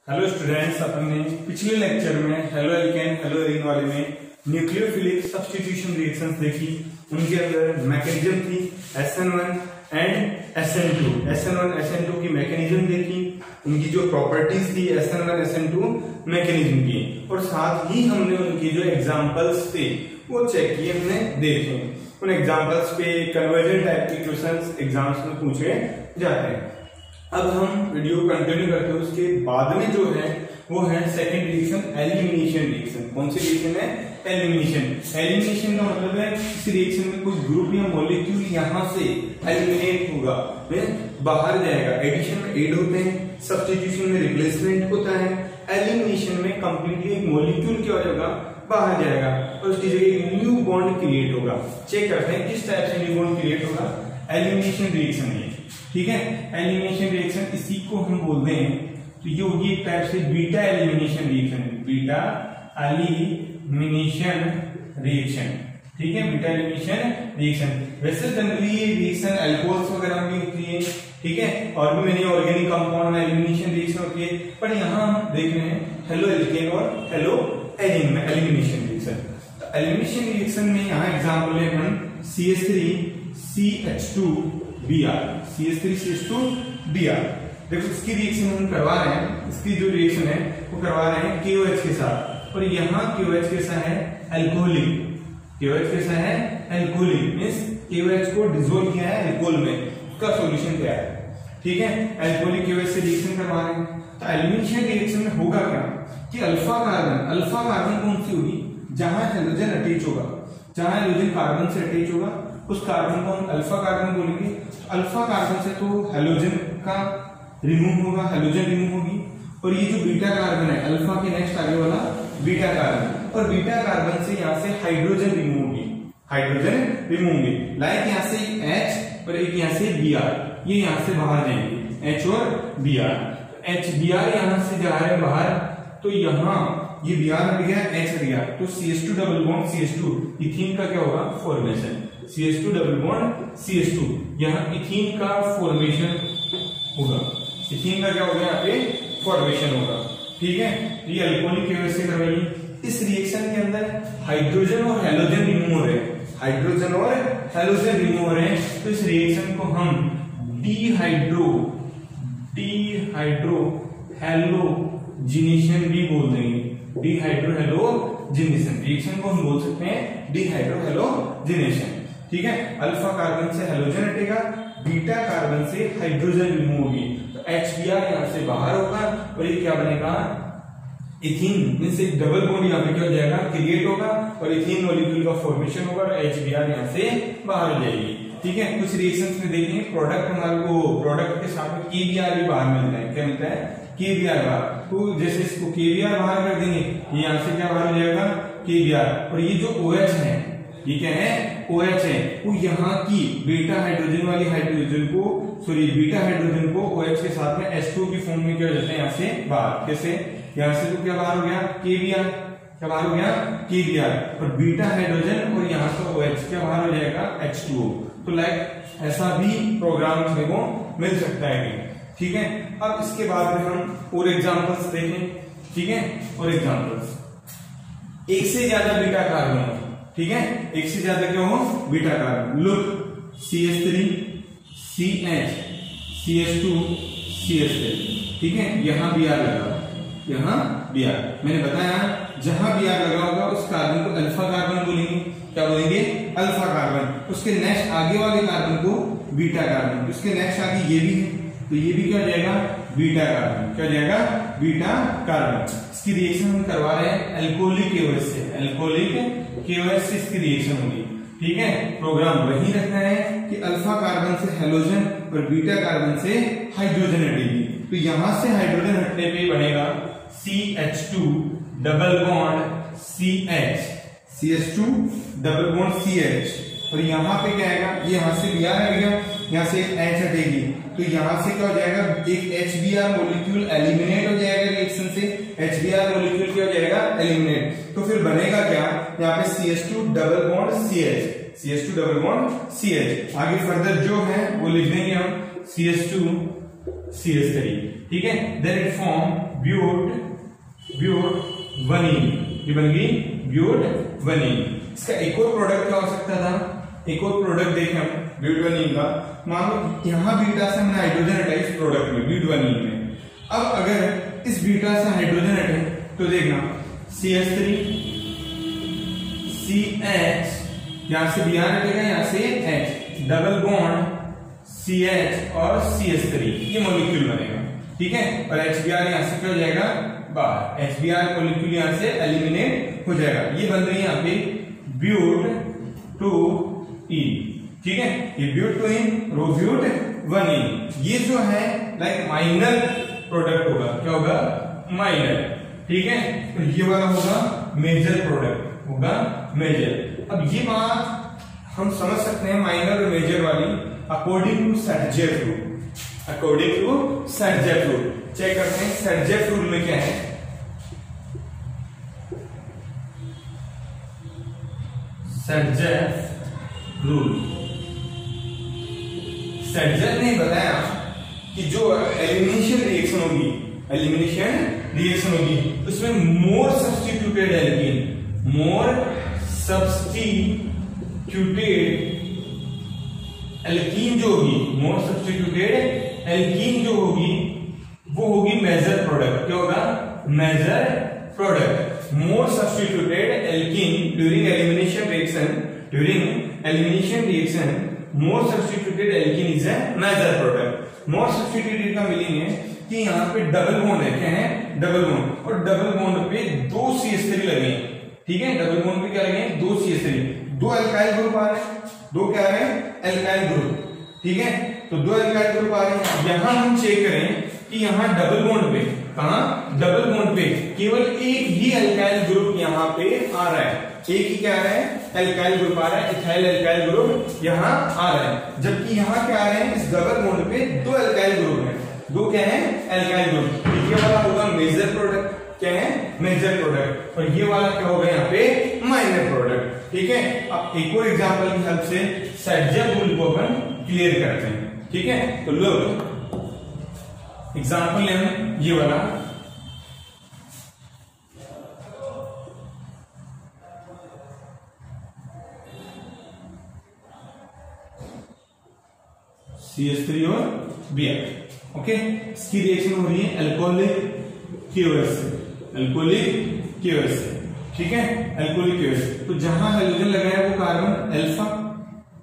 Hello students, अपने पिछले lecture में हेलो एल्केन हेलो एरीन वाले में न्यूक्लियोफिलिक सब्स्टिट्यूशन रिएक्शंस देखी। उनके अंदर मैकेनिज्म थी SN1 and SN2। SN1 SN2 की मैकेनिज्म देखी, उनकी जो प्रॉपर्टीज थी SN1 SN2 मैकेनिज्म की, और साथ ही हमने उनकी जो एग्जांपल्स थे वो चेक किए, हमने देखे। उन एग्जांपल्स पे कन्वर्जन टाइप के क्वेश्चंस एग्जाम्स में पूछे जाते हैं। अब हम वीडियो कंटिन्यू करते हैं। उसके बाद में जो है वो है सेकंड रिएक्शन, एलिमिनेशन रिएक्शन। कौन सी रिएक्शन है? एलिमिनेशन। एलिमिनेशन का मतलब है किसी रिएक्शन में कोई ग्रुप या मॉलिक्यूल यहां से एलिमिनेट होगा, बाहर जाएगा। एडिशन में ऐड होते हैं, सब्स्टिट्यूशन में रिप्लेसमेंट होता है, एलिमिनेशन में कंप्लीटली एक मॉलिक्यूल क्या हो जाएगा, बाहर जाएगा और उसकी जगह एक न्यू बॉन्ड क्रिएट होगा। चेक करते हैं किस टाइप से न्यू बॉन्ड क्रिएट होगा। एलिमिनेशन रिएक्शन है, ठीक है। एलिमिनेशन रिएक्शन इसी को हम बोलते हैं, तो ये होगी एक टाइप से beta elimination reaction. Beta elimination reaction, ठीक है, बीटा एलिमिनेशन रिएक्शन। वैसे जनरली ये रिएक्शन अल्कोहल्स वगैरह में होती है, ठीक है, और भी मेनी ऑर्गेनिक कंपाउंड में एलिमिनेशन रिएक्शन होती है, पर यहाँ हम देख रहे हैं हेलो एल्केन और हेलो एरीन में एलिमिनेशन रिएक्शन। तो एलिमिनेशन रिएक्शन में यहाँ एग्जाम्पल है अपन CH3CH2Br, CH3CH2Br। देखो इसकी रिएक्शन हम करवा रहे हैं, इसकी जो रिएक्शन है वो करवा रहे हैं KOH के साथ, और यहाँ KOH कैसा है? अल्कोहलिक। KOH कैसा है? अल्कोहलिक, मींस KOH को डिसोल्व किया है अल्कोहल में, उसका सॉल्यूशन क्या है, ठीक है। अल्कोहलिक KOH से रिएक्शन करवा रहे हैं। तो एलिमिनेशन रिएक्शन में होगा क्या कि अल्फा कार्बन कौन सी होगी? जहां हाइड्रोजन अटैच होगा, जहां हाइड्रोजन कार्बन से अटैच होगा उस कार्बन को हम अल्फा कार्बन बोलेंगे। अल्फा कार्बन से तो हाइड्रोजन का रिमूव होगा, हाइड्रोजन रिमूव होगी, और ये जो बीटा कार्बन है, अल्फा के नेक्स्ट आगे वाला बीटा कार्बन, और बीटा कार्बन से यहाँ से हाइड्रोजन रिमूव होगी, हाइड्रोजन रिमूव होंगे। लाइक यहाँ से H और एक यहाँ से Br, ये यहाँ से बाहर जाएंगे, H और Br। HBr यहाँ से जा रहा है बाहर, तो यहाँ ये Br हट गया, H हट गया, तो CH2 double bond CH2, ethene का क्या होगा? Formation. CH2 double bond CH2, यहाँ इथीन का फॉर्मेशन होगा। इथीन का क्या होगा? यहाँ पे फॉर्मेशन होगा, ठीक है। ये अल्कोहलिक KOH से करवाइए। इस रिएक्शन के अंदर हाइड्रोजन और हेलोजन रिमूव हो रहे हैं, हाइड्रोजन और हेलोजन रिमूव हो रहे हैं, तो इस रिएक्शन को हम डिहाइड्रो हेलोजिनेशन भी बोल देंगे। डिहाइड्रो हेलोजिनेशन रिएक्शन को हम बोल सकते हैं डिहाइड्रो हेलोजिनेशन, ठीक है। अल्फा कार्बन से हेलोजन हटेगा, बीटा कार्बन से हाइड्रोजन रिमूव होगी, तो HBr यहाँ से बाहर होगा, और ये क्या बनेगा? इथीन, मींस एक डबल बॉन्ड यहाँ पे क्या हो जाएगा? क्रिएट होगा, और इथीन मॉलिक्यूल का फॉर्मेशन होगा, और HBr यहाँ से बाहर हो जाएगी, ठीक है। कुछ रिएक्शंस में देखेंगे प्रोडक्ट हमारे को, प्रोडक्ट के साथ में KBr भी बाहर मिलता है। क्या मिलता है? KBr बाहर। तो जैसे इसको KBr बाहर कर देंगे, ये यहाँ से क्या बाहर हो जाएगा? KBr, और ये जो OH है, ये क्या है? OH है, वो यहाँ की बीटा हाइड्रोजन वाली हाइड्रोजन को, सॉरी बीटा हाइड्रोजन को OH के साथ में H2 की फॉर्म में क्या हो जाता है? यहाँ से बाहर। कैसे? यहाँ से तो क्या बाहर हो गया? KBr, क्या बाहर हो गया? KBr, और बीटा हाइड्रोजन, और यहाँ से OH क्या बाहर हो जाएगा? H2O। तो लाइक ऐसा भी प्रोग्राम देखने को मिल सकता है, ठीक है। अब इसके बाद में हम और एग्जांपल्स देखें, ठीक है। और एग्जांपल्स, एक से ज्यादा बीटा कार्बन, ठीक है, एक से ज्यादा क्या हो? Beta carbon. Look, CH3 CH CH2 CH3, ठीक है। यहाँ Br लगा, यहाँ Br, मैंने बताया जहां Br लगा होगा उस कार्बन को अल्फा कार्बन बोलेंगे। क्या बोलेंगे? Alpha carbon. उसके नेक्स्ट आगे वाले कार्बन को बीटा कार्बन, उसके नेक्स्ट आगे ये भी है, तो ये भी क्या हो जाएगा? Beta carbon. क्या हो जाएगा? Beta carbon. इसकी रिएक्शन हम करवा रहे हैं अल्कोहलिक KOH से, अल्कोहलिक KOH से इसकी रिएक्शन होगी, ठीक है। प्रोग्राम वही रखना है कि अल्फा कार्बन से हेलोजन और बीटा कार्बन से हाइड्रोजन हटेगी, तो यहां से हाइड्रोजन हटने पे बनेगा CH2 double bond CH, CH2 double bond CH, और यहाँ पे क्या आएगा? ये यहाँ से Br आएगा, यहाँ से एक H हटेगी, तो यहाँ से क्या हो जाएगा? एक HBr मॉलिक्यूल एलिमिनेट हो जाएगा रिएक्शन से, HBr मॉलिक्यूल क्या हो जाएगा? एलिमिनेट। तो फिर बनेगा क्या? यहाँ पे CH2 double bond CH, CH2 double bond CH। आगे फर्दर जो है वो लिख देंगे हम CH2 CH3, ठीक है। देन इट फॉर्म ब्यूटवनीन, ये बन गई ब्यूटवनीन। इसका एक और प्रोडक्ट क्या हो सकता था, एक और प्रोडक्ट देखें हम ब्यूटवनीन का। मान लो यहां बीटा से हमने हाइड्रोजन हटाई इस प्रोडक्ट में ब्यूटवनीन में। अब अगर इस बीटा से हाइड्रोजन हटे तो देखना CH3 CH, यहां से Br हटेगा, यहां से H, डबल बॉन्ड CH और CH3, ये मॉलिक्यूल बनेगा। ठीक है, और HBr यहां से क्या हो जाएगा, बाहर। HBr मॉलिक्यूल यहां से एलिमिनेट हो जाएगा। ये बन रही है यहां पे ब्यूट-2-ईन। ठीक है, ये ब्यूटवनीन, ब्यूटवनीन, ये जो है लाइक माइनर प्रोडक्ट होगा। क्या होगा, माइनर। ठीक है, तो ये वाला होगा मेजर प्रोडक्ट, होगा मेजर। अब ये बात हम समझ सकते हैं माइनर और मेजर वाली according to Saytzeff rule. According to Saytzeff rule check करते हैं सर्जेफ रूल में क्या है। सर्जेफ रूल, सर्जेफ ने बताया कि जो एलिमिनेशन रिएक्शन होगी, एलिमिनेशन रिएक्शन होगी उसमें मोर सब्स्टिट्यूटेड एल्कीन, मोर सब्स्टिट्यूटेड एल्कीन जो होगी, मोर सब्स्टिट्यूटेड एल्कीन जो होगी वो होगी मेजर प्रोडक्ट। क्या होगा, major product. More substituted alkene during elimination reaction, during elimination reaction more substituted alkene is a major product. More substituted का मीनिंग है कि यहाँ पे डबल बॉन्ड है, क्या है, डबल बॉन्ड, और डबल बॉन्ड पे 2 CH3 लगे हैं। ठीक है, डबल बॉन्ड पे क्या लगे हैं, 2 CH3, 2 अल्काइल ग्रुप आ रहे हैं, 2 क्या आ रहे हैं, अल्काइल ग्रुप। ठीक है, तो 2 अल्काइल ग्रुप आ रहे हैं। यहां हम चेक करें कि यहां डबल बॉन्ड पे, कहां, डबल बॉन्ड पे केवल एक ही अल्काइल ग्रुप यहां पे आ रहा है, एक ही क्या आ रहा है, अल्काइल ग्रुप आ रहा है, इथाइल अल्काइल ग्रुप यहां आ रहा है। जबकि यहां क्या आ रहे हैं, इस डबल बॉन्ड पे 2 अल्काइल ग्रुप है, 2 क्या है, अल्काइल ग्रुप। ये वाला होगा मेजर प्रोडक्ट, क्या है, मेजर प्रोडक्ट, और ये वाला क्या होगा यहाँ पे, माइनर प्रोडक्ट। ठीक है, अब एक और एग्जांपल की हेल्प से सर्जेफ रूल को अपन क्लियर करते हैं। ठीक है, तो लो एग्जांपल लें ये वाला, CH3 और Br। ओके, इसकी रिएक्शन हो रही है अल्कोहलिक KOH से, अल्कोहलिक KOH से। ठीक है, अल्कोहलिक KOH। तो जहां हाइड्रोजन लगा है वो कार्बन अल्फा,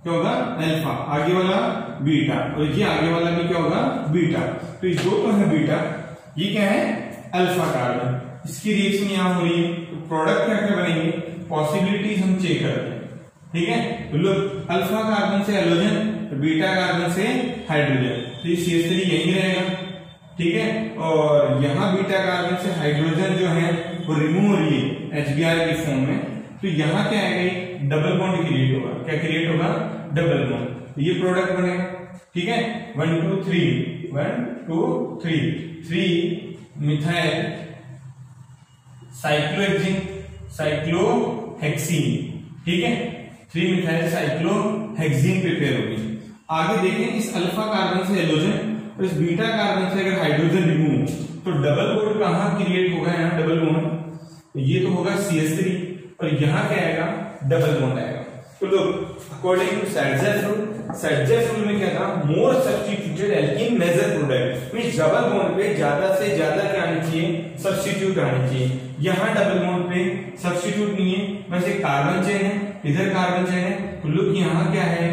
क्या होगा, अल्फा, आगे वाला बीटा, और ये आगे वाला भी क्या होगा, बीटा। तो ये 2 तो है बीटा, ये क्या है, अल्फा कार्बन। इसकी रिएक्शन यहां हो रही है, तो प्रोडक्ट क्या क्या बनेंगे, पॉसिबिलिटीज हम चेक करते हैं। ठीक है, तो लो अल्फा कार्बन से हाइड्रोजन, तो बीटा कार्बन से हाइड्रोजन, तो ये CH3 यही रहेगा। ठीक है, और यहां बीटा कार्बन से हाइड्रोजन जो है वो रिमूव हो रही है HBr के फॉर्म में, तो यहां क्या आएगा, डबल बॉन्ड क्रिएट होगा। क्या क्रिएट होगा, डबल बॉन्ड, तो ये प्रोडक्ट बनेगा। ठीक है, 1 2 3 1 2 3 3 मिथाइल साइक्लोहेक्सीन, साइक्लोहेक्सीन। ठीक है, 3 मिथाइल साइक्लोहेक्सीन प्रिपेयर होगी। आगे देखें, इस अल्फा कार्बन से हाइड्रोजन और इस बीटा कार्बन से अगर हाइड्रोजन रिमूव, तो डबल बॉन्ड कहां क्रिएट होगा, यहाँ डबल बॉन्ड, तो ये तो होगा CH3, और यहां क्या आएगा, डबल बॉन्ड आएगा। तो लोग according to Saytzeff rule, Saytzeff rule में क्या था, more substituted alkene major product, means double bond पे ज्यादा से ज्यादा क्या आनी चाहिए, सब्स्टिट्यूट आनी चाहिए। यहां डबल बॉन्ड पे सब्स्टिट्यूट नहीं है, वैसे कार्बन चेन है, इधर कार्बन चेन है, तो लोग यहां क्या है,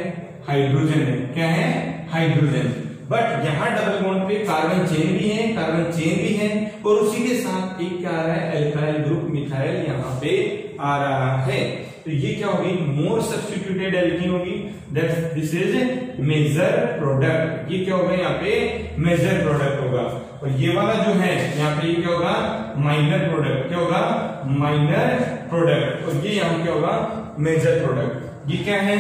हाइड्रोजन है, क्या है, हाइड्रोजन। बट यहाँ डबल बॉन्ड पे कार्बन चेन भी है, कार्बन चेन भी है, और उसी के साथ एक क्या आ रहा है, अल्काइल ग्रुप मिथाइल यहाँ पे आ रहा है। तो ये क्या होगी, मोर सब्स्टिट्यूटेड एल्कीन होगी, that this is major product. ये क्या होगा, यहाँ पे मेजर प्रोडक्ट होगा। और ये वाला जो है यहाँ पे ये क्या होगा, माइनर प्रोडक्ट। क्या होगा, माइनर प्रोडक्ट, और ये यहाँ क्या होगा, मेजर प्रोडक्ट। ये क्या है,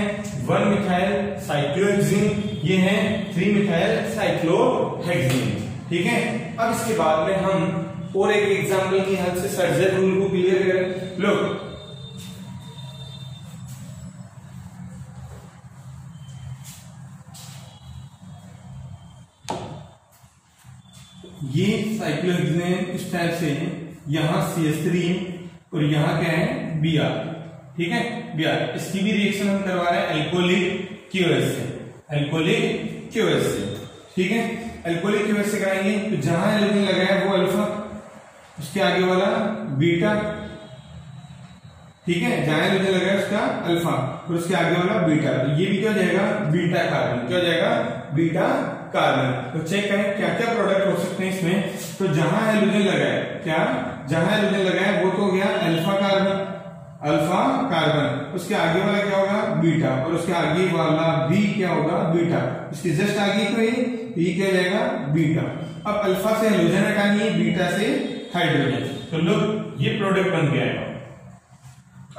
1 मिथाइल साइक्लोहेक्सीन, ये है 3 मिथाइल साइक्लोहेक्सीन। ठीक है, अब इसके बाद में हम और एक एग्जांपल की हेल्प से सर्जेफ रूल को क्लियर करें। लो ये साइक्लोहेक्सीन इस इस टाइप से यहाँ CH3 और यहाँ क्या है Br, ठीक है Br। इसकी भी रिएक्शन हम करवा रहे हैं अल्कोहलिक QS से, अल्कोहलिक QS से, ठीक है अल्कोहलिक QS से कराएंगे। तो जहां एल्केन लगा है वो अल्फा, उसके आगे वाला बीटा, ठीक है जहां एल्केन लगा है उसका अल्फा और उसके आगे वाला बीटा। तो ये भी क्या हो जाएगा बीटा कार्बन, क्या हो जाएगा बीटा कार्बन। तो चेक करें क्या क्या प्रोडक्ट हो सकते हैं इसमें। तो जहां हाइड्रोजन लगा है, क्या जहां हाइड्रोजन लगा है वो तो हो गया अल्फा कार्बन, अल्फा कार्बन, उसके आगे वाला क्या होगा बीटा और उसके आगे वाला भी क्या होगा बीटा, इसके जस्ट आगे को ये क्या हो जाएगा बीटा। अब अल्फा से हाइड्रोजन हटाएंगे, बीटा से हाइड्रोजन, तो लोग ये प्रोडक्ट बन गया है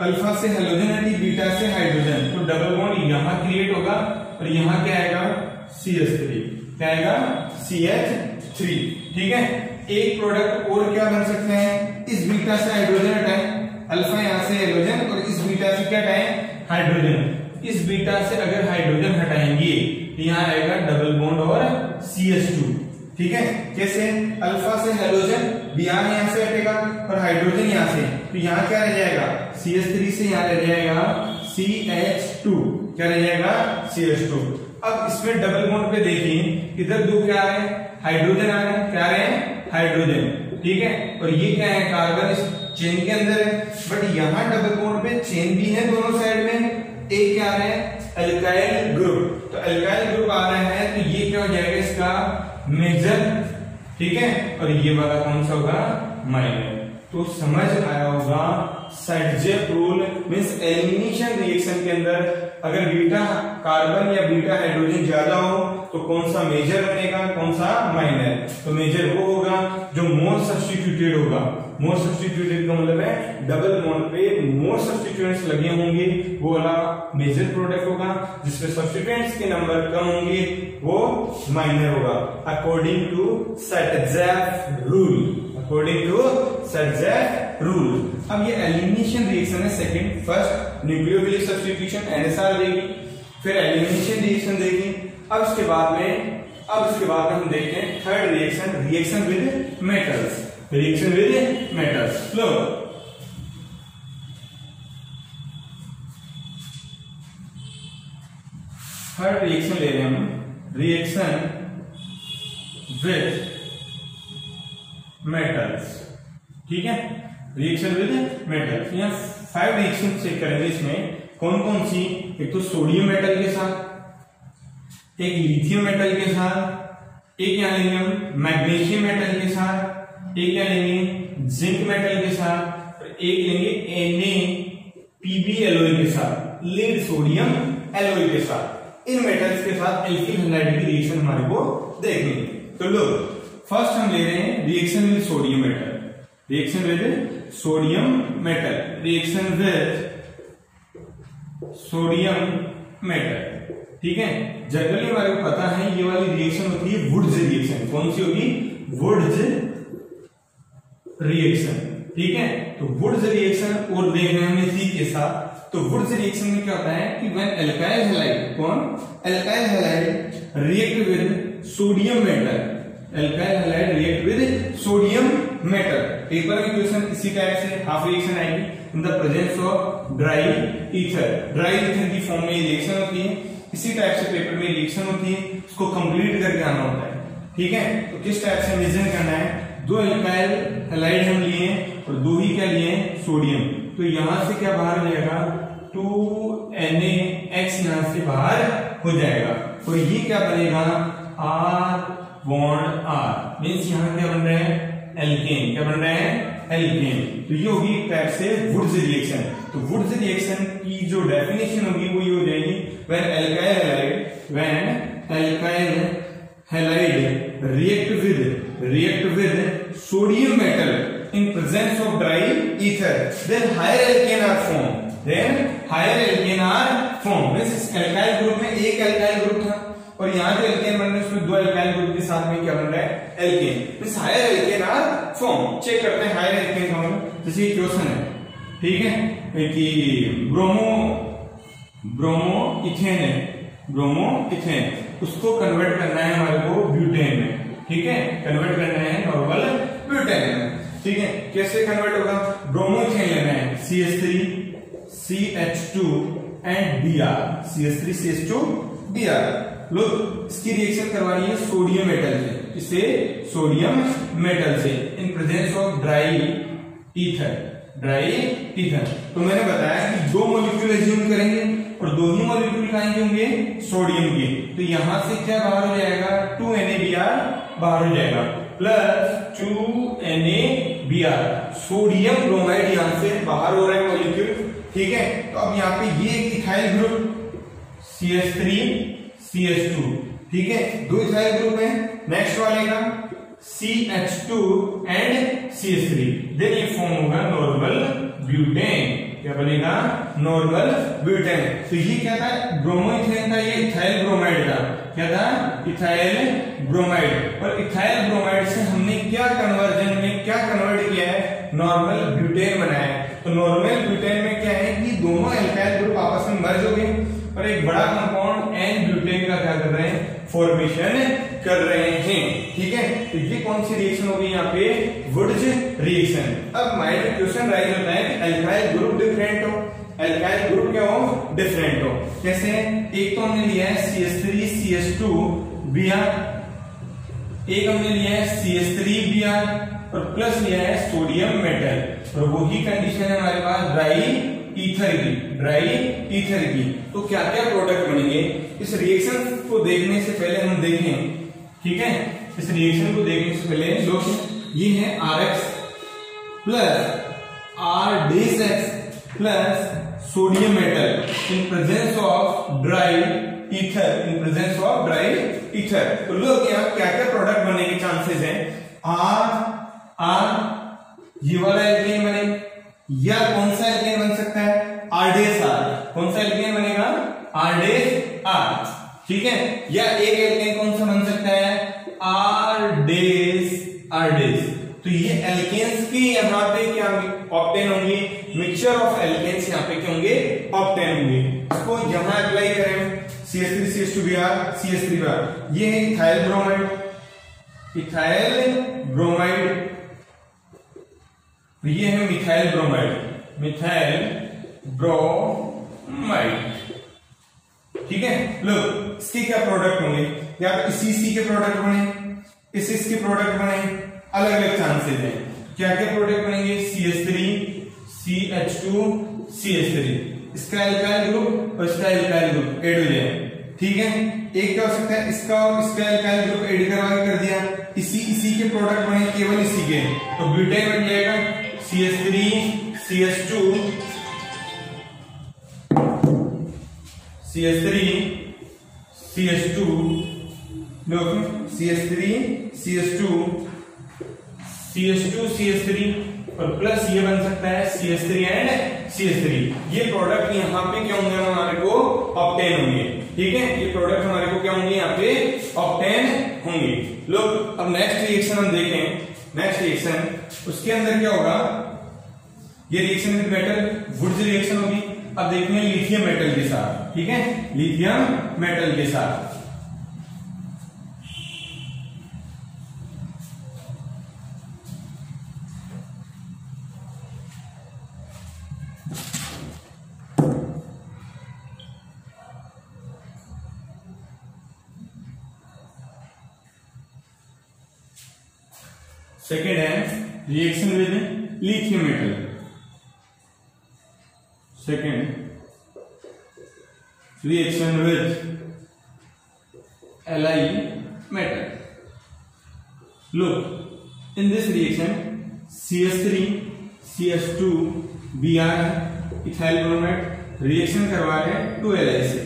अल्फा से हाइड्रोजन हटी बीटा से हाइड्रोजन। तो डबल बॉन्ड यहां क्रिएट होगा और यहां क्या आएगा CH3, क्या आएगा CH3, ठीक है। एक प्रोडक्ट और क्या बन सकते हैं, इस बीटा से हाइड्रोजन हटाएं, अल्फा यहां से हाइड्रोजन और इस बीटा से क्या हटाएं हाइड्रोजन। इस बीटा से अगर हाइड्रोजन हटाएंगे तो यहां आएगा डबल बॉन्ड और CH2, ठीक है। कैसे, अल्फा से हाइड्रोजन Br यहां से हटेगा और हाइड्रोजन यहां से, तो यहां क्या रह जाएगा CH3 से यहां रह जाएगा CH2, क्या रह जाएगा CH2। अब इसमें डबल बॉन्ड पे देखिए इधर दो क्या है हाइड्रोजन आ रहे हैं, क्या रहे हैं हाइड्रोजन, ठीक है। और ये क्या है कार्बन इस चेन के अंदर है, बट यहाँ डबल बॉन्ड पे चेन भी है दोनों साइड में, एक क्या है अल्काइल ग्रुप। तो अल्काइल ग्रुप आ रहा है तो ये क्या हो जाएगा इसका मेजर, ठीक है, और ये वाला कौन सा होगा माइनर। तो समझ आया होगा सैडजेप रूल मींस एलिमिनेशन रिएक्शन के अंदर अगर बीटा कार्बन या बीटा हाइड्रोजन ज्यादा हो तो कौन सा मेजर बनेगा कौन सा माइनर। तो मेजर वो होगा जो मोर सब्स्टिट्यूटेड होगा। मोर सब्स्टिट्यूटेड का मतलब है डबल बॉन्ड पे मोर सब्स्टिट्यूएंट्स लगे होंगे, वो वाला मेजर प्रोडक्ट होगा। जिसमें सब्स्टिट्यूएंट्स के नंबर कम होंगे वो माइनर होगा, according to Saytzeff rule, according to Saytzeff rule. अब ये एलिमिनेशन रिएक्शन है second, first nucleophilic substitution NSR देगी, फिर एलिमिनेशन रिएक्शन देगी। अब इसके बाद में हम देखते हैं third reaction, reaction with metals, reaction with metals. Low third reaction ले रहे हैं हम, रिएक्शन विद मेटल्स, ठीक है, रिएक्शन विद मेटल्स। यहाँ 5 रिएक्शन चेक करेंगे, इसमें कौन कौन सी, एक तो सोडियम मेटल के साथ, एक लिथियम मेटल के साथ, एक क्या लेंगे हम मैग्नीशियम मेटल के साथ, एक क्या लेंगे जिंक मेटल के साथ, और एक लेंगे NaPb एलॉय के साथ, लीड सोडियम एलॉय के साथ। इन मेटल्स के साथ एल्किल हैलाइड की रिएक्शन हमारे को देखनी है। तो लो फर्स्ट हम ले रहे हैं reaction with sodium metal, reaction with sodium metal, reaction with sodium metal, ठीक है। जनरली हमारे को पता है ये वाली रिएक्शन होती है वुड्स रिएक्शन। कौन सी होगी, वुड्स रिएक्शन, ठीक है। तो वुड्स रिएक्शन और देख रहे हैं हम इसी के साथ। तो वुड्स रिएक्शन में क्या होता है कि व्हेन अल्काइल हैलाइड, कौन alkyl halide react with sodium metal, alkyl halide react with sodium metal. Paper में क्वेश्चन इसी टाइप से हाफ रिएक्शन आएगी in the presence of dry ether, dry ether की फॉर्म में रिएक्शन होती है, इसी टाइप से पेपर में रिएक्शन होती है, उसको कंप्लीट करके आना होता है, ठीक है। तो किस टाइप से मेजर करना है, 2 अल्काइल हैलाइड हम लिए और 2 ही क्या लिए सोडियम। तो यहां से क्या बाहर हो जाएगा 2NaX यहां से बाहर हो जाएगा और ये क्या बनेगा R बॉन्ड R, मींस यहां क्या बन रहे हैं एल्केन, क्या बन रहे हैं एल्केन। तो ये होगी एक टाइप से वुड्स रिएक्शन। तो वुड्स रिएक्शन की जो डेफिनेशन होगी वो ये हो जाएगी when alkyl halide react with sodium metal in presence of dry ether, then higher alkane are formed, means इस alkyl ग्रुप में एक alkyl ग्रुप था और यहाँ जो alkane बन रहे हैं उसमें 2 alkyl ग्रुप के साथ में क्या बन रहा है alkane, means higher alkane are formed। Check करते हैं higher alkane का मतलब, जैसे ये क्वेश्चन है, ठीक है, कि ब्रोमो इथेन उसको कन्वर्ट करना है हमारे को ब्यूटेन में, ठीक है, कन्वर्ट करना है नॉर्मल ब्यूटेन में। ठीक है, कैसे कन्वर्ट होगा, ब्रोमोइथेन लेना है CH3 CH2 and Br, CH3 CH2 Br। लोग इसकी रिएक्शन करवानी है सोडियम मेटल से, इसे सोडियम मेटल से in presence of dry ether, dry ether. तो मैंने बताया कि दो मॉलिक्यूल एज्यूम करेंगे और दो ही मॉलिक्यूल कहां के होंगे, सोडियम के। तो यहां से क्या बाहर हो जाएगा, 2NaBr बाहर हो जाएगा, प्लस 2NaBr, सोडियम ब्रोमाइड यहां से बाहर हो रहा है मॉलिक्यूल। ठीक है, तो अब यहाँ पे ये इथाइल ग्रुप CH3 CH2, ठीक है, दो इथाइल ग्रुप है। नेक्स्ट वाले का CH2 एंड CH3, देन ये फॉर्म होगा नॉर्मल ब्यूटेन। क्या बनेगा, नॉर्मल ब्यूटेन। तो ये क्या था, ब्रोमोइथेन था, ये इथाइल ब्रोमाइड था। क्या था, इथाइल ब्रोमाइड। और इथाइल ब्रोमाइड से हमने क्या कन्वर्जन में क्या कन्वर्ट किया है, नॉर्मल ब्यूटेन बनाया है। तो नॉर्मल ब्यूटेन में क्या है कि दोनों एल्काइल ग्रुप आपस में मर्ज हो गए और एक बड़ा कंपाउंड एन ब्यूटेन का क्या कर रहे हैं, फॉर्मेशन कर रहे हैं। ठीक है, तो ये कौन सी रिएक्शन होगी यहाँ पे, वुड्स रिएक्शन। अब माइंड में क्वेश्चन राइज होता है कि एल्काइल ग्रुप डिफरेंट हो, एल्काइल ग्रुप क्या हो, डिफरेंट हो। कैसे, एक तो हमने लिया है CH3 CH2 Br, एक हमने लिया है CH3 Br और प्लस लिया है सोडियम मेटल। और वही कंडीशन है हमारे पास ड्राई ईथर की, ड्राई ईथर की। तो क्या क्या प्रोडक्ट बनेंगे, इस रिएक्शन को देखने से पहले हम देखें। ठीक है, इस रिएक्शन को देखने से पहले लोग ये है RX plus RDX plus sodium metal in presence of dry ether, in presence of dry ether. तो लोग यहाँ क्या क्या प्रोडक्ट बनने के चांसेस हैं, ये वाला एल्केन बने, या कौन सा एल्केन बन सकता है, RDSR। कौन सा एल्केन बनेगा, RDSR। ठीक है, या एक एल्केन कौन सा बन सकता है, RDS। तो ये एल्केन्स की यहाँ पे क्या ऑब्टेन होंगी, मिक्सचर ऑफ एल्केन्स यहाँ पे क्या होंगे, ऑब्टेन होंगे। इसको यहाँ अप्लाई करें, CH3 CH2 Br CH3 Br, ये है इथाइल ब्रोमाइड, इथाइल ब्रोमाइड। ये है मिथाइल ब्रोमाइड, मिथाइल ब्रोमाइड। ठीक है, लो इसके क्या प्रोडक्ट होंगे, या तो इसी के प्रोडक्ट बने, इसके प्रोडक्ट बने, अलग अलग चांसेस हैं। क्या क्या प्रोडक्ट बनेंगे, CH3 CH2 CH3, इसका एल्काइल ग्रुप और इसका एल्काइल ग्रुप ऐड हो जाए। ठीक है, एक क्या हो सकता है, इसका और इसका एल्काइल ग्रुप ऐड करवा के कर दिया, इसी के प्रोडक्ट बने, केवल इसी के, तो ब्यूटेन बन जाएगा CH3 CH2 CH3 CH2 CH3 CH2 CH2 CH3 और प्लस ये बन सकता है CH3 एंड CH3। ये प्रोडक्ट यहाँ पे क्या होंगे, हमारे को ऑब्टेन होंगे। ठीक है, ये प्रोडक्ट हमारे को क्या होंगे, यहाँ पे ऑब्टेन होंगे। लोग अब नेक्स्ट रिएक्शन हम देखें, नेक्स्ट रिएक्शन उसके अंदर क्या होगा, ये reaction with metal Wurtz reaction होगी। अब देखते हैं लिथियम मेटल के साथ। ठीक है, लिथियम मेटल के साथ सेकेंड है reaction with lithium metal, second reaction with Li metal. Look, in this reaction CH3 CH2 Br ethyl bromide reaction करवा रहे हैं 2Li से।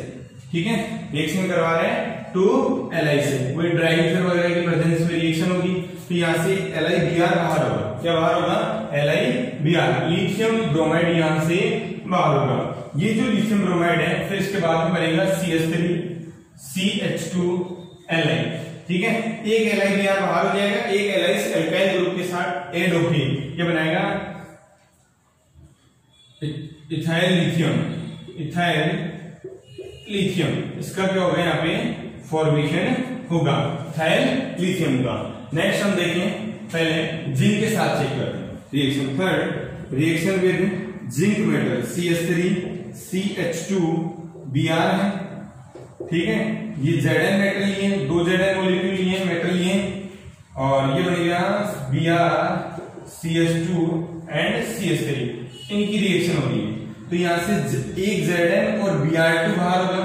ठीक है, रिएक्शन करवा रहे हैं 2Li से, कोई ड्राई ईथर वगैरह की प्रेजेंस में रिएक्शन होगी। तो यहाँ से LiBr बाहर होगा, क्या बाहर होगा, LiBr, लिथियम ब्रोमाइड यहाँ से बाहर होगा। ये जो लिथियम ब्रोमाइड है फिर इसके बाद में बनेगा CH3 CH2Li। ठीक है, एक LiBr बाहर हो जाएगा, एक Li इस एल्काइल ग्रुप के साथ ऐड होके ये बनाएगा इथाइल लिथियम, इथाइल लिथियम। इसका क्या होगा, यहाँ पे फॉर्मेशन होगा इथाइल लिथियम का। नेक्स्ट हम देखें, पहले जिंक के साथ चेक करते हैं। Reaction third, reaction with zinc metal CH3 CH2 Br है, ठीक है। ये Zn मेटल लिए, 2 Zn मॉलिक्यूल लिए, मेटल लिए, और ये बन गया Br CH2 एंड CH3, इनकी रिएक्शन हो रही है। तो यहां से एक Zn और Br2 बाहर होगा,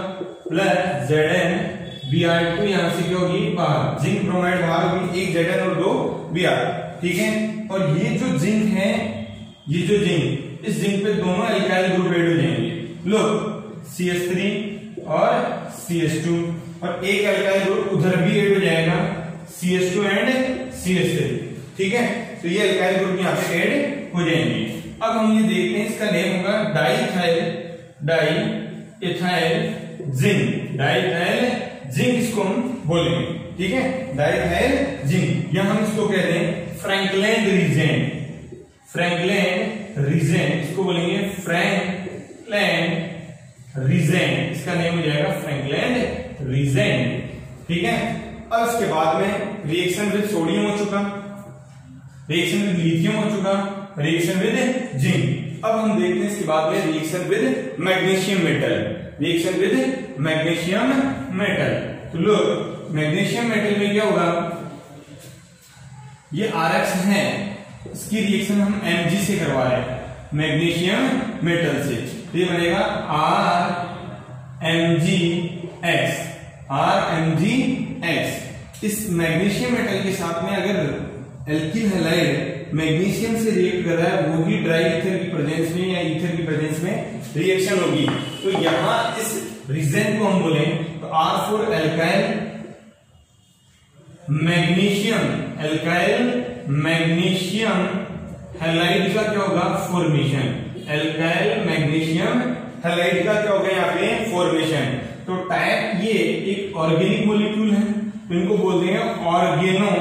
प्लस Zn Br2 यहां से क्या होगी बाहर, जिंक ब्रोमाइड बाहर होगी, एक Zn और 2 Br, ठीक है। और ये जो जिंक है, ये जो जिंक, इस जिंक पे दोनों एल्काइल ग्रुप ऐड हो जाएंगे, लो CH3 और CH2, और एक एल्काइल ग्रुप उधर भी ऐड हो जाएगा CH2 एंड CH3, ठीक है। तो ये एल्काइल ग्रुप यहाँ पे ऐड हो जाएंगे। अब हम ये देखते हैं, इसका नेम होगा डाइइथाइल जिंक, डाइइथाइल जिंक इसको हम बोलेंगे, ठीक है, डाइइथाइल जिंक, या हम इसको कहते हैं फ्रैंकलैंड रीजेंट, फ्रैंकलैंड रीजेंट इसको बोलेंगे फ्रैंकलैंड रीजेंट, इसका नेम हो जाएगा फ्रैंकलैंड रीजेंट, ठीक है। अब इसके बाद में रिएक्शन विद सोडियम हो चुका, रिएक्शन विद लिथियम हो चुका, रिएक्शन विद जिंक। अब हम देखते हैं इसके बाद में reaction with magnesium metal, reaction with magnesium metal. तो लोग मैग्नीशियम मेटल में क्या होगा, ये RX है, इसकी रिएक्शन हम Mg से करवा रहे हैं, मैग्नीशियम मेटल से, तो ये बनेगा RMgX। इस मैग्नीशियम मेटल के साथ में अगर एल्किल हैलाइड मैग्नीशियम से रिएक्ट कर रहा है, वो भी ड्राई ईथर की प्रेजेंस में या ईथर की प्रेजेंस में रिएक्शन होगी। तो यहां इस रीजन को हम बोले तो R4 alkyl magnesium, alkyl magnesium halide का क्या होगा फॉर्मेशन, एल्काइल मैग्नीशियम हैलाइड का क्या होगा यहाँ पे फॉर्मेशन। तो टाइप ये एक ऑर्गेनिक मॉलिक्यूल है, तो इनको बोलते हैं ऑर्गेनो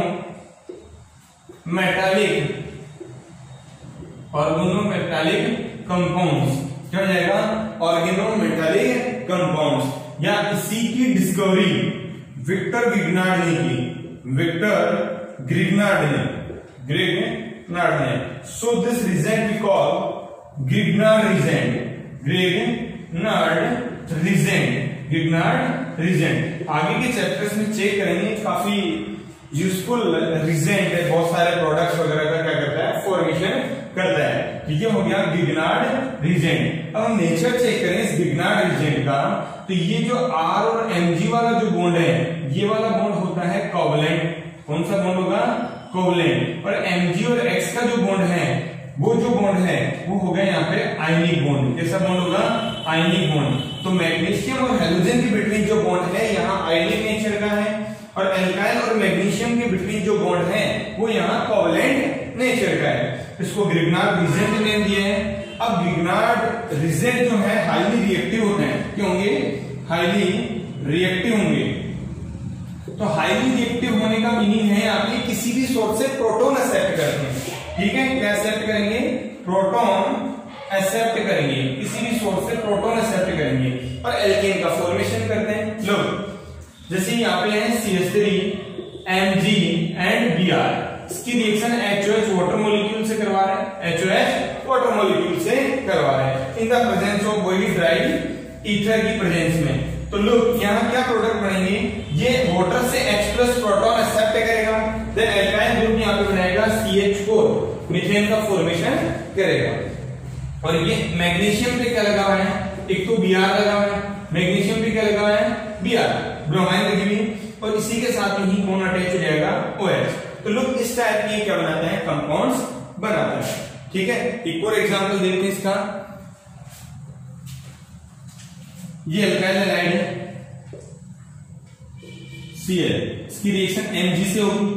मेटालिक कंपाउंड्स, क्या हो जाएगा ऑर्गेनो मेटालिक कंपाउंड्स। या इसी की डिस्कवरी विक्टर ग्रिग्नार्ड ने की, विक्टर ग्रिग्नार्ड ने। So this reagent we call Grignard reagent. आगे के चैप्टर्स में चेक करेंगे, काफी यूजफुल रीजेंट है, बहुत सारे प्रोडक्ट्स वगैरह का क्या करता है फॉर्मेशन करता है। ये हो गया ग्रिग्नार्ड रीजेंट। अब हम नेचर चेक करें इस ग्रिग्नार्ड रीजेंट का, तो ये जो R और Mg वाला जो बॉन्ड है, ये वाला बॉन्ड होता है कोवलेंट। कौन सा बॉन्ड होगा कोवलेंट। और Mg और X का जो बॉन्ड है, वो जो बॉन्ड है वो होगा यहाँ पे आयनिक बॉन्ड। कैसा बॉन्ड होगा आयनिक बॉन्ड। तो मैग्नीशियम और हेलोजन के बिटवीन जो बॉन्ड है यहाँ आयनिक नेचर का है, और एल्काइल और मैग्नीशियम के बिटवीन जो बॉन्ड है वो यहाँ कोवलेंट नेचर का है। इसको ग्रिग्नार्ड रीजेंट नेम दिया है। अब ग्रिग्नार्ड रीजेंट जो है हाईली रिएक्टिव होते हैं, क्यों होंगे हाईली रिएक्टिव होंगे। तो हाईली रिएक्टिव होने का मीनिंग है आप किसी भी सोर्स से प्रोटॉन एक्सेप्ट करते हैं, ठीक है। क्या एक्सेप्ट करेंगे प्रोटॉन एक्सेप्ट करेंगे, किसी भी सोर्स से प्रोटॉन एक्सेप्ट करेंगे और एल्केन का फॉर्मेशन करते हैं। लो जैसे यहाँ पे है CH3 Mg एंड Br, इसकी रिएक्शन HOH वाटर मॉलिक्यूल से करवा रहे हैं, HOH वाटर मॉलिक्यूल से करवा रहे हैं इन द प्रेजेंस ऑफ वही ड्राई ईथर की प्रेजेंस में। तो लोग यहाँ क्या प्रोडक्ट बनेंगे, ये वाटर से H+ प्रोटॉन एक्सेप्ट करेगा, देन एल्काइल ग्रुप यहाँ पे बनाएगा CH4 मीथेन का फॉर्मेशन करेगा। और ये मैग्नीशियम पे क्या लगा हुआ है, एक तो Br लगा हुआ है, मैग्नीशियम पे क्या लगा हुआ है Br, ब्रोमाइन लगी हुई, और इसी के साथ में ही कौन अटैच हो जाएगा OH। तो लोग इस टाइप की क्या बनाते हैं कंपाउंड्स बनाते हैं, ठीक है। एक और एग्जांपल देखते हैं इसका, ये अल्काइल हैलाइड है Cl, इसकी रिएक्शन Mg से होगी,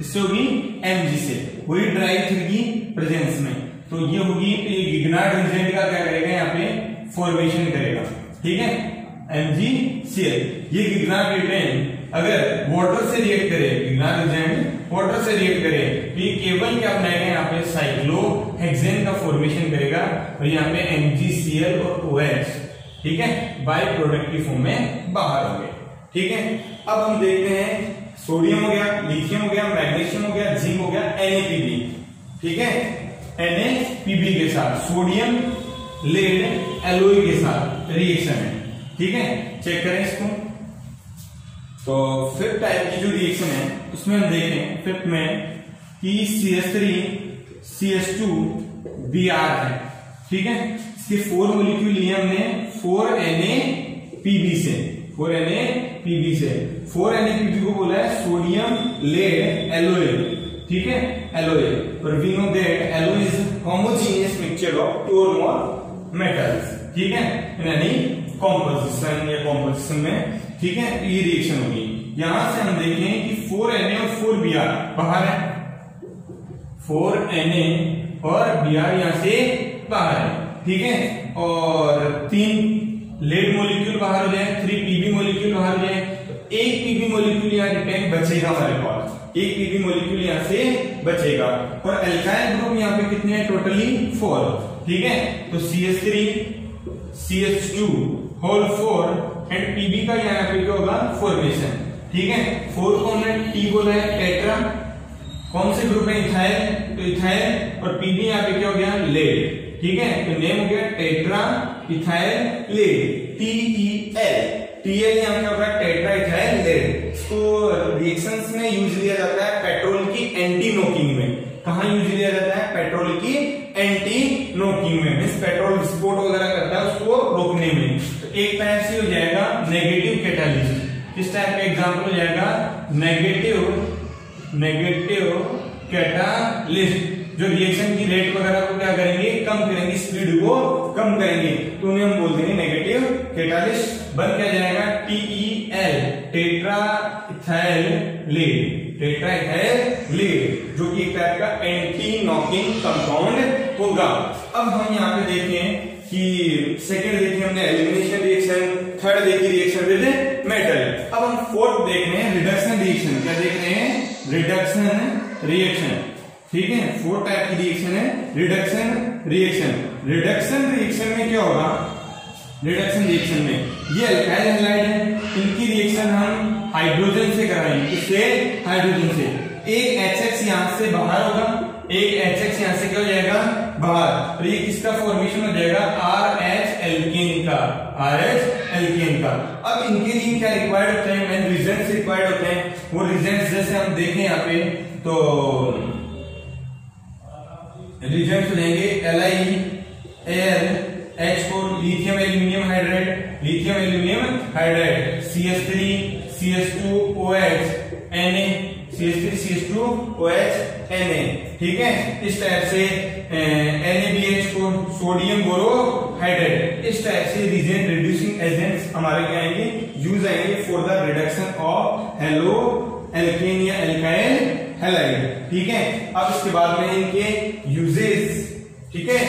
इससे होगी Mg से, वही ड्राई ईथर की प्रेजेंस में। तो ये होगी, तो ये ग्रिग्नार्ड रीजेंट का क्या करेगा यहाँ पे फॉर्मेशन करेगा, ठीक है MgCl। ये ग्रिग्नार्ड रीजेंट अगर वाटर से रिएक्ट करे, ग्रिग्नार्ड रीजेंट वाटर से रिएक्ट करे, तो ये केवल क्या बनाएगा यहाँ पे साइक्लोहेक्सेन का फॉर्मेशन करेगा, और यहाँ पे MgCl और OH, ठीक है, बाय प्रोडक्ट की फॉर्म में बाहर होंगे, ठीक है। अब हम देखते हैं सोडियम हो गया, लिथियम हो गया, मैग्नीशियम हो गया, जिंक हो गया, NaPb, ठीक है। NaPb के साथ सोडियम लेड एलओई के साथ रिएक्शन है। ठीक है, चेक करें इसको। तो फिफ्थ टाइप की जो रिएक्शन है उसमें हम देखें फिफ्थ में कि CH3CH2Br है। ठीक है, इसके 4 मोलिक्यूल लिए हमने 4NaPb से 4NaPb को बोला है सोडियम लेड एलओए। ठीक है, एलओए, और we know that alloy is homogeneous mixture of 2 or more metals. ठीक है, इन एनी कॉम्पोजिशन में। ठीक है, ये रिएक्शन होगी। यहां से हम देखें कि 4Na और 4Br बाहर है, 4Na और Br यहां से बाहर है। ठीक है, और 3 लेड मोलिक्यूल बाहर हो जाए, 3 Pb मोलिक्यूल बाहर हो जाए, तो एक Pb मोलिक्यूल यहाँ रिटेन बचेगा हमारे पास, एक Pb मोलिक्यूल यहाँ से बचेगा। और एल्काइल ग्रुप यहाँ पे कितने हैं? टोटली 4। ठीक है, तो CH3 CH2 whole 4 and Pb का यहाँ पे क्या होगा? फॉर्मेशन। ठीक है, 4 को हमने T बोला है, टेट्रा। कौन से ग्रुप है? इथाइल, तो इथाइल, और Pb यहाँ पे क्या हो गया? लेड। ठीक है, तो नेम हो गया tetra ethyl lead, TEL। TL यहाँ क्या होगा? Tetra ethyl lead. इसको रिएक्शंस में यूज लिया जाता है पेट्रोल की एंटी नोकिंग में। कहाँ यूज लिया जाता है? पेट्रोल की एंटी नोकिंग में, मींस पेट्रोल विस्फोट वगैरह करता है उसको रोकने में। तो एक टाइप से हो जाएगा नेगेटिव कैटालिस्ट। इस टाइप का एग्जांपल हो जाएगा नेगेटिव कैटालिस्ट, जो रिएक्शन की रेट वगैरह को क्या करेंगे? कम करेंगे, स्पीड को कम करेंगे, तो उन्हें हम बोल देंगे नेगेटिव कैटालिस्ट। बन क्या जाएगा? TEL, tetra ethyl lead, tetra ethyl lead, जो कि एक टाइप का एंटी नॉकिंग कंपाउंड होगा। अब हम यहाँ पे देखें कि सेकेंड देखिए हमने एलिमिनेशन रिएक्शन, थर्ड देखी रिएक्शन विद मेटल। अब हम फोर्थ देख रहे हैं रिडक्शन रिएक्शन। क्या देख रहे हैं? Reduction reaction. ठीक है, 4 टाइप की रिएक्शन है रिडक्शन रिएक्शन। रिडक्शन रिएक्शन में क्या होगा? रिडक्शन रिएक्शन में ये अल्काइल हैलाइड है, इनकी रिएक्शन हम हाइड्रोजन से कराएंगे। किससे? हाइड्रोजन से। एक HX यहां से बाहर होगा, एक HX यहां से क्या हो जाएगा? बाहर। तो ये किसका फॉर्मेशन हो जाएगा? RH एल्केन का, RH एल्केन का। अब इनके लिए क्या रिक्वायर्ड होते हैं? मेन रीजंस रिक्वायर्ड होते हैं। वो रीजंस जैसे हम देखें यहाँ पे, तो रिजल्ट देंगे LiAlH4 lithium aluminium hydride, lithium aluminium hydride, CH3 CH2OH Na, CH3 CH2OH Na। ठीक है, इस टाइप से NaBH4 सोडियम बोरोहाइड्रेट। इस टाइप से रीजन रिड्यूसिंग एजेंट्स हमारे क्या आएंगे? यूज आएंगे for the reduction of halo alkane या एल्काइल हैलाइड। ठीक है, अब इसके बाद में इनके यूजेस। ठीक है,